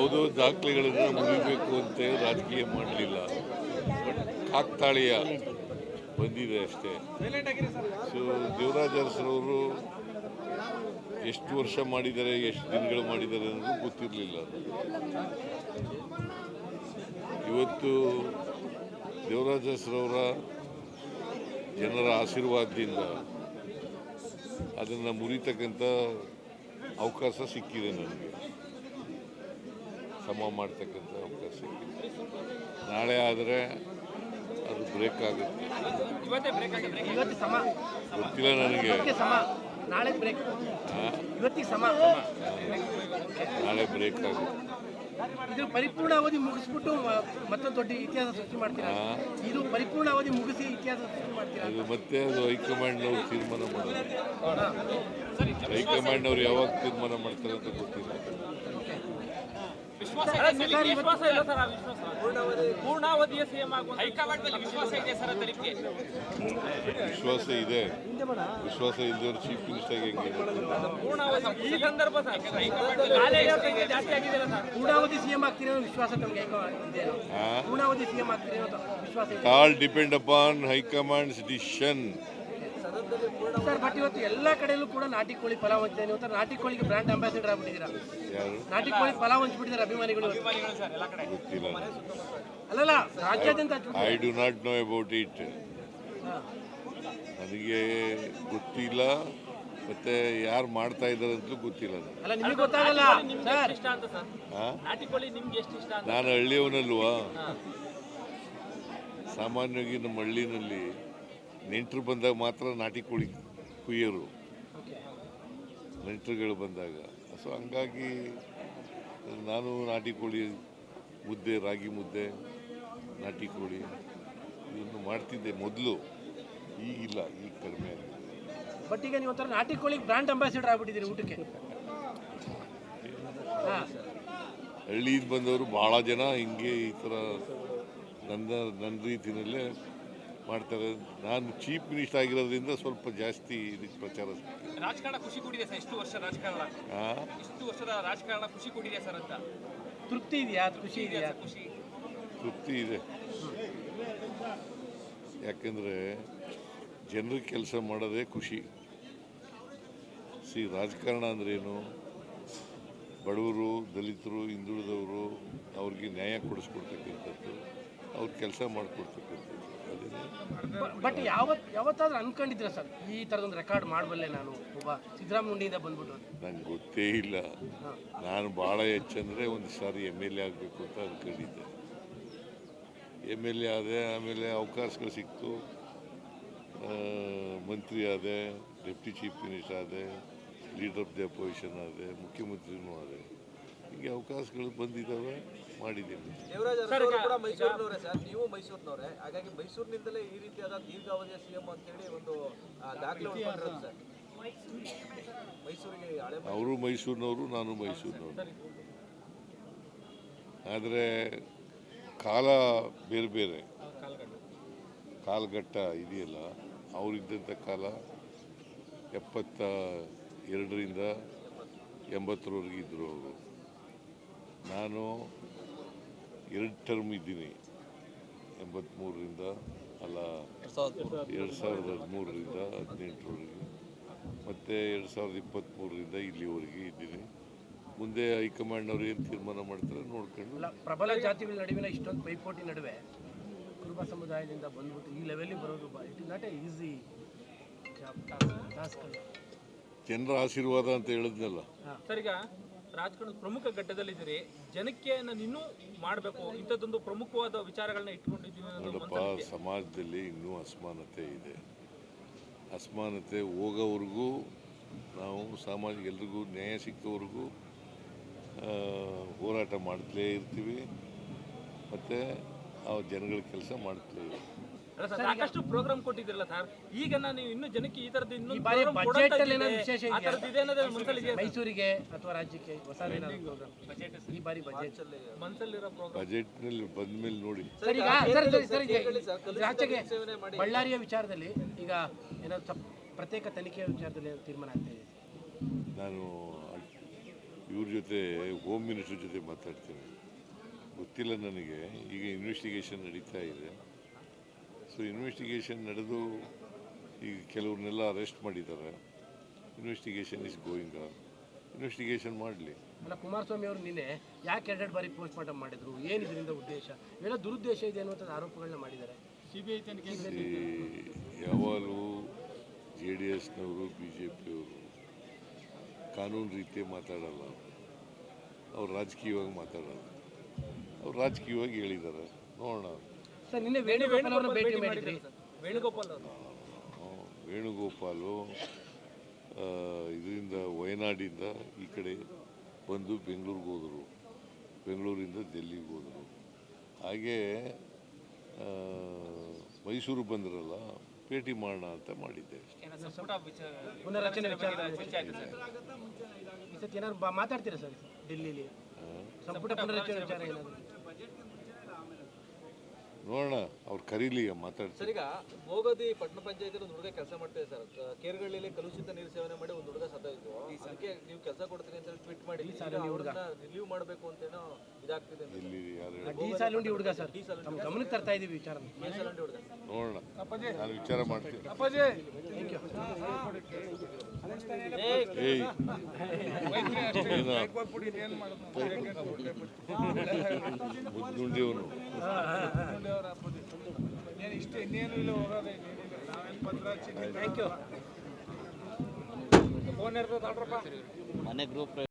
ಯಾವುದೋ ದಾಖಲೆಗಳನ್ನು ಮುರಿಬೇಕು ಅಂತ ರಾಜಕೀಯ ಮಾಡಲಿಲ್ಲ. ಕಾಕ್ತಾಳೀಯ ಬಂದಿದೆ ಅಷ್ಟೇ. ಸೊ ದೇವರಾಜ ಅರಸರವರು ಎಷ್ಟು ವರ್ಷ ಮಾಡಿದ್ದಾರೆ, ಎಷ್ಟು ದಿನಗಳು ಮಾಡಿದ್ದಾರೆ ಅನ್ನೋದು ಗೊತ್ತಿರಲಿಲ್ಲ. ಇವತ್ತು ದೇವರಾಜ ಅರಸರವರ ಜನರ ಆಶೀರ್ವಾದದಿಂದ ಅದನ್ನು ಮುರಿತಕ್ಕಂಥ ಅವಕಾಶ ಸಿಕ್ಕಿದೆ. ನನಗೆ ಸಮ ಮಾಡ್ತಕ್ಕಂಥ ಅವಕಾಶ ಸಿಕ್ಕಿದೆ. ನಾಳೆ ಆದರೆ ಅದು ಬ್ರೇಕ್ ಆಗುತ್ತೆ. ಗೊತ್ತಿಲ್ಲ ನನಗೆ. ನಾಳೆ ಬ್ರೇಕ್ ಆಗುತ್ತೆ. ಇದು ಪರಿಪೂರ್ಣ ಅವಧಿ ಮುಗಿಸ್ಬಿಟ್ಟು ಮತ್ತೊಂದು ದೊಡ್ಡ ಇತಿಹಾಸ ಸೃಷ್ಟಿ ಮಾಡ್ತೀರಾ? ಇದು ಪರಿಪೂರ್ಣ ಅವಧಿ ಮುಗಿಸಿ ಇತಿಹಾಸ ಸೃಷ್ಟಿ ಮಾಡ್ತೀರಾ? ಅದು ಮತ್ತೆ ಅದು ಹೈಕಮಾಂಡ್ನವ್ರು ತೀರ್ಮಾನ ಮಾಡೋದು. ಹೈಕಮಾಂಡ್ನವ್ರು ಯಾವಾಗ ತೀರ್ಮಾನ ಮಾಡ್ತಾರೆ ಅಂತ ಗೊತ್ತಿಲ್ಲ. ವಿಶ್ವಾಸ ಇದೆ. ವಿಶ್ವಾಸ ಇದ್ದವರು ಚೀಫ್ ಮಿನಿಸ್ಟರ್ ಹೆಂಗೆ? All depend upon high command's decision. Sir, but ಇವತ್ತು ಎಲ್ಲ ಕಡೆಯಲ್ಲೂ ಕೂಡ ನಾಟಿ ಕೋಳಿ ಪಲಾವ್ ಹಂಚ್ತಾರೆ. ಇವತ್ತು ನಾಟಿ ಕೋಳಿಗೆ ಬ್ರಾಂಡ್ ಅಂಬಾಸಿಡರ್ ಆಗ್ಬಿಟ್ಟಿದ್ದೀರಾ. ನಾಟಿ ಕೋಳಿ ಪಲಾವ್ ಹಂಚ್ಬಿಟ್ಟಿದ್ದಾರೆ ಅಭಿಮಾನಿಗಳು. ಗೊತ್ತಿಲ್ಲ, ಅಲ್ಲಲ್ಲ ರಾಜ್ಯಾದ್ಯಂತ. I do not know about it. ನನಗೆ ಗೊತ್ತಿಲ್ಲ, ಮತ್ತೆ ಯಾರು ಮಾಡ್ತಾ ಇದ್ದಾರೆ ಅಂತಲೂ ಗೊತ್ತಿಲ್ಲ. ಅಲ್ಲ, ನಿಮಗೆ ಗೊತ್ತಾಗಲ್ಲ ಸರ್. ನಾನು ಹಳ್ಳಿಯವನಲ್ವಾ. ಸಾಮಾನ್ಯವಾಗಿ ನಮ್ಮ ಹಳ್ಳಿನಲ್ಲಿ ನೆಂಟರು ಬಂದಾಗ ಮಾತ್ರ ನಾಟಿ ಕೋಳಿ ಕುಯ್ಯೋರು, ನೆಂಟರುಗಳು ಬಂದಾಗ. ಸೊ ಹಂಗಾಗಿ ನಾನು ನಾಟಿ ಕೋಳಿ ಮುದ್ದೆ, ರಾಗಿ ಮುದ್ದೆ, ನಾಟಿ ಕೋಳಿ ಇದನ್ನು ಮಾಡ್ತಿದ್ದೆ ಮೊದಲು. ಈಗಿಲ್ಲ, ಈಗ ಕಡಿಮೆ ಆಗಿದೆ. ಬಟ್ ಈಗ ನೀವು ನಾಟಿ ಕೋಳಿಗೆ ಬ್ರಾಂಡ್ ಅಂಬಾಸಿಡರ್ ಆಗ್ಬಿಟ್ಟಿದ್ದೀರಿ ಊಟಕ್ಕೆ. ಹಳ್ಳಿಯಿಂದ ಬಂದವರು ಭಾಳ ಜನ ಹಿಂಗೆ ಈ ಥರ ನನ್ನ ರೀತಿಯಲ್ಲೇ ಮಾಡ್ತಾರೆ. ನಾನು ಚೀಫ್ ಮಿನಿಸ್ಟರ್ ಆಗಿರೋದ್ರಿಂದ ಸ್ವಲ್ಪ ಜಾಸ್ತಿ ಇದಕ್ಕೆ ಪ್ರಚಾರ. ರಾಜಕಾರಣ ಖುಷಿ ಕೊಟ್ಟಿದೆ ಸರ್. ಇಷ್ಟು ವರ್ಷದ ರಾಜಕಾರಣ ಖುಷಿ ಕೊಟ್ಟಿದೆ ಸರ್ ಅಂತ ತೃಪ್ತಿ ಇದೆಯಾ? ಖುಷಿ ಇದೆಯಾ? ತೃಪ್ತಿ ಇದೆ. ಯಾಕೆಂದರೆ ಜನರಿಗೆ ಕೆಲಸ ಮಾಡೋದೇ ಖುಷಿ. ರಾಜಕಾರಣ ಅಂದ್ರೇನು? ಬಡವರು, ದಲಿತರು, ಹಿಂದುಳಿದವರು ಅವ್ರಿಗೆ ನ್ಯಾಯ ಕೊಡಿಸ್ಕೊಡ್ತಕ್ಕಂಥದ್ದು, ಅವ್ರ ಕೆಲಸ ಮಾಡಿಕೊಡ್ತಕ್ಕಂಥದ್ದು. ಬಟ್ ಯಾವತ್ತಾದ್ರೂ ಅನ್ಕೊಂಡಿದ್ದೀರಾ ಸರ್ ಈ ಥರದೊಂದು ರೆಕಾರ್ಡ್ ಮಾಡಬಲ್ಲೆ ನಾನು ಒಬ್ಬ ಸಿದ್ದರಾಮಯ್ಯನಿಂದ ಬಂದ್ಬಿಟ್ಟು? ನಂಗೆ ಗೊತ್ತೇ ಇಲ್ಲ. ನಾನು ಭಾಳ ಹೆಚ್ಚಂದರೆ ಒಂದು ಸಾರಿ MLA ಆಗಬೇಕು ಅಂತ ಅಂದ್ಕೊಂಡಿದ್ದೆ. MLA ಆದೆ, ಆಮೇಲೆ ಅವಕಾಶಗಳು ಸಿಕ್ತು, ಮಂತ್ರಿ ಆದೆ, ಡೆಪ್ಟಿ ಚೀಫ್ ಮಿನಿಸ್ಟರ್ ಆದೆ, ಲೀಡರ್ ಆಫ್ ದಿ ಅಪೋಸಿಷನ್ ಆದೆ, ಮುಖ್ಯಮಂತ್ರಿನೂ ಆದೆ. ಹೀಗೆ ಅವಕಾಶಗಳು ಬಂದಿದ್ದಾವೆ, ಮಾಡಿದ್ದೀನಿ. ಕೂಡ ಮೈಸೂರಿನವರೇ ಸರ್, ನೀವು ಮೈಸೂರಿನವರೇ, ಹಾಗಾಗಿ ಮೈಸೂರಿನಿಂದಲೇ ಈ ರೀತಿಯಾದ ದೀರ್ಘಾವಧಿಯ CM ಅಂತೇಳಿ ಒಂದು ದಾಖಲೆ ಸರ್. ಮೈಸೂರಿಗೆ ಅವರು ಮೈಸೂರಿನವರು, ನಾನು ಮೈಸೂರಿನವರು. ಆದರೆ ಕಾಲ ಬೇರೆ ಬೇರೆ. ಕಾಲಘಟ್ಟ ಇದೆಯಲ್ಲ, ಅವರಿದ್ದಂಥ ಕಾಲ 72ರಿಂದ 80ರವರೆಗೆ ಇದ್ದರು ಅವರು. ನಾನು 2 ಟರ್ಮ್ ಇದ್ದೀನಿ. 83ರಿಂದ ಅಲ್ಲ 2013ರಿಂದ 18ರವರೆಗೆ, ಮತ್ತು 2023ರಿಂದ ಇಲ್ಲಿವರೆಗೆ ಇದ್ದೀನಿ. ಮುಂದೆ ಹೈಕಮಾಂಡ್ನವ್ರು ಏನು ತೀರ್ಮಾನ ಮಾಡ್ತಾರೆ ನೋಡ್ಕೊಂಡು. ಪ್ರಬಲ ಜಾತಿಗಳ ನಡುವಿನ ಇಷ್ಟೊಂದು ಪೈಪೋಟಿ ನಡುವೆ ಕುರುಬ ಸಮುದಾಯದಿಂದ ಬಂದ್ಬಿಟ್ಟು ಈ ಲೆವೆಲ್ಗೆ ಬರೋದು it is not A easy task. ಜನರ ಆಶೀರ್ವಾದ ಅಂತ ಹೇಳಿದ್ನಲ್ಲ ಸರ್. ಈಗ ರಾಜಕಾರಣದ ಪ್ರಮುಖ ಘಟ್ಟದಲ್ಲಿದ್ದೀರಿ, ಜನಕ್ಕೆ ನಾನು ಇನ್ನೂ ಮಾಡಬೇಕು ಇಂಥದ್ದೊಂದು ಪ್ರಮುಖವಾದ ವಿಚಾರಗಳನ್ನ ಇಟ್ಕೊಂಡಿದ್ದೀನಿ. ನೋಡಪ್ಪ, ಸಮಾಜದಲ್ಲಿ ಇನ್ನೂ ಅಸಮಾನತೆ ಇದೆ. ಅಸಮಾನತೆ ಹೋಗೋವರೆಗೂ ನಾವು ಸಾಮಾಜಿಕ ಎಲ್ರಿಗೂ ನ್ಯಾಯ ಸಿಕ್ಕವರೆಗೂ ಹೋರಾಟ ಮಾಡ್ತಲೇ ಇರ್ತೀವಿ, ಮತ್ತು ಆ ಜನಗಳ ಕೆಲಸ ಮಾಡ್ತಲೇ ಇರ್ತೀವಿ. ಸಾಕಷ್ಟು ಪ್ರೋಗ್ರಾಮ್ ಕೊಟ್ಟಿದ್ರಲ್ಲ ಸರ್, ಈಗ ನಾನು ಇನ್ನೂ ಜನಕ್ಕೆ ಈ ತರದ್ದು ಇನ್ನೂ ಮೈಸೂರಿಗೆ ಅಥವಾ ರಾಜ್ಯಕ್ಕೆ ಹೊಸ ಈ ಬಾರಿ ಬಜೆಟ್ನಲ್ಲಿ ಬಂದ ಮೇಲೆ ನೋಡಿ. ರಾಜ್ಯಕ್ಕೆ ಬಳ್ಳಾರಿಯ ವಿಚಾರದಲ್ಲಿ ಈಗ ಏನಾದ್ರು ಪ್ರತ್ಯೇಕ ತನಿಖೆಯ ವಿಚಾರದಲ್ಲಿ ತೀರ್ಮಾನ ಆಗ್ತಾ ಇದೆ. ನಾನು ಇವ್ರ ಜೊತೆ ಹೋಮ್ ಮಿನಿಸ್ಟರ್ ಜೊತೆ ಮಾತಾಡ್ತೀನಿ. ಗೊತ್ತಿಲ್ಲ ನನಗೆ. ಈಗ ಇನ್ವೆಸ್ಟಿಗೇಷನ್ ನಡೀತಾ ಇದೆ. ಸೊ ಇನ್ವೆಸ್ಟಿಗೇಷನ್ ನಡೆದು ಈಗ ಕೆಲವ್ರನ್ನೆಲ್ಲ ಅರೆಸ್ಟ್ ಮಾಡಿದ್ದಾರೆ. Investigation is going on. Investigation ಮಾಡಲಿ. ಅಲ್ಲ, ಕುಮಾರಸ್ವಾಮಿ ಅವರು ನಿನ್ನೆ ಯಾಕೆ 2 ಬಾರಿ ಪೋಸ್ಟ್ ಮಾರ್ಟಮ್ ಮಾಡಿದ್ರು, ಏನು ಇದರಿಂದ ಉದ್ದೇಶ, ಏನೋ ದುರುದ್ದೇಶ ಇದೆ ಅನ್ನುವಂಥ ಆರೋಪಗಳನ್ನ ಮಾಡಿದ್ದಾರೆ. ಸಿಬಿಐ ತನಿಖೆ ಯಾವಾಗಲೂ JDSನವರು BJPಯವರು ಕಾನೂನು ರೀತಿ ಮಾತಾಡಲ್ಲ, ಅವ್ರು ರಾಜಕೀಯವಾಗಿ ಮಾತಾಡಲ್ಲ. ಅವ್ರು ರಾಜಕೀಯವಾಗಿ ಹೇಳಿದ್ದಾರೆ, ನೋಡೋಣ. ಸರ್, ನಿನ್ನೆ ವೇಣುಗೋಪಾಲ್ ಅವ್ರನ್ನ ಭೇಟಿ ಮಾಡಿದ್ರಿ. ವೇಣುಗೋಪಾಲ್ ಅವರು ವೇಣುಗೋಪಾಲು ಇದರಿಂದ ವಯನಾಡಿಂದ ಈ ಕಡೆ ಬಂದು ಬೆಂಗಳೂರಿಗೆ ಹೋದರು, ಬೆಂಗಳೂರಿಂದ ಡೆಲ್ಲಿಗೆ ಹೋದರು. ಹಾಗೇ ಮೈಸೂರು ಬಂದ್ರಲ್ಲ, ಭೇಟಿ ಮಾಡೋಣ ಅಂತ ಮಾಡಿದ್ದೆ. ಪುನರಚನೆ ವಿಚಾರ ಈ ಸತಿ ಏನಾದ್ರು ಮಾತಾಡ್ತೀರಾ ಸರ್ ಡೆಲ್ಲಿಲಿ? ಸಂಪುಟ ಪುನರಚನೆ ವಿಚಾರ ಏನಾದ್ರು ನೋಡೋಣ, ಅವ್ರು ಕರೀಲಿ ಮಾತಾಡ್ತಾರೆ. ಸರ್, ಈಗ ಭೋಗದಿ ಪಟ್ಟಣ ಪಂಚಾಯತ್ ಒಂದು ಹುಡುಗ ಕೆಲಸ ಮಾಡ್ತಿದೆ ಸರ್. ಕೇರ್ಗಳ್ಳಿಯಲ್ಲಿ ಕಲುಷಿತ ನೀರು ಸೇವನೆ ಮಾಡಿ ಒಂದು ಹುಡುಗ ಸತ್ತೋಯ್ತು. ಅದಕ್ಕೆ ನೀವು ಕೆಲಸ ಕೊಡ್ತೀನಿ ಅಂತ ಟ್ವೀಟ್ ಮಾಡಿ ರಿಲೀವ್ ಮಾಡಬೇಕು ಅಂತೇನೋ ಇದಾಗ್ತಿದೆ. ಇಲ್ಲಿ ಯಾರು ಡಿ ಸಾಲುಂಡಿ ಹುಡುಗ ಸರ್, ನಮ್ಮ ಗಮನಕ್ಕೆ ತರ್ತಾ ಇದೀವಿ ವಿಚಾರ. ಹುಡುಗ ನೋಡೋಣ, ನಾನು ವಿಚಾರ ಮಾಡ್ತೀನಿ. ಮುದ್ದುಂಡಿಯವನು ಥ್ಯಾಂಕ್ ಯು. ಫೋನ್ ಇರ್ತದೆ ಮನೆ ಗ್ರೂಪ್